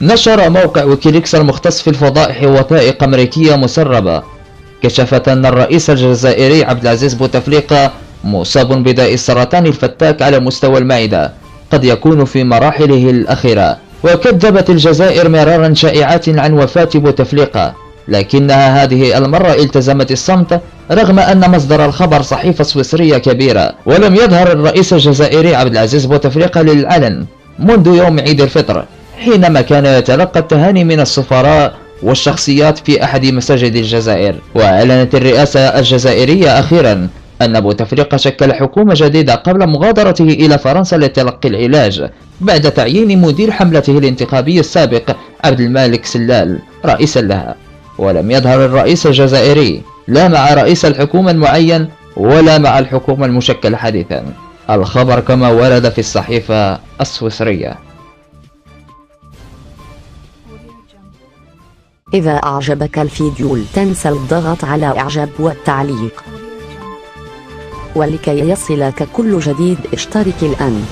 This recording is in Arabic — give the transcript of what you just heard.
نشر موقع ويكيليكس المختص في الفضائح وثائق أمريكية مسربة كشفت أن الرئيس الجزائري عبد العزيز بوتفليقة مصاب بداء السرطان الفتاك على مستوى المعدة قد يكون في مراحله الأخيرة. وكذبت الجزائر مرارا شائعات عن وفاة بوتفليقة، لكنها هذه المرة التزمت الصمت رغم أن مصدر الخبر صحيفة سويسرية كبيرة. ولم يظهر الرئيس الجزائري عبد العزيز بوتفليقة للعلن منذ يوم عيد الفطر، حينما كان يتلقى التهاني من السفراء والشخصيات في أحد مساجد الجزائر. وأعلنت الرئاسة الجزائرية أخيرا أن بوتفليقة شكل حكومة جديدة قبل مغادرته إلى فرنسا لتلقي العلاج بعد تعيين مدير حملته الانتخابي السابق عبد المالك سلال رئيسا لها. ولم يظهر الرئيس الجزائري لا مع رئيس الحكومة المعين ولا مع الحكومة المشكلة حديثا. الخبر كما ورد في الصحيفة السويسرية. إذا أعجبك الفيديو لا تنسى الضغط على إعجاب والتعليق، ولكي يصلك كل جديد اشترك الآن.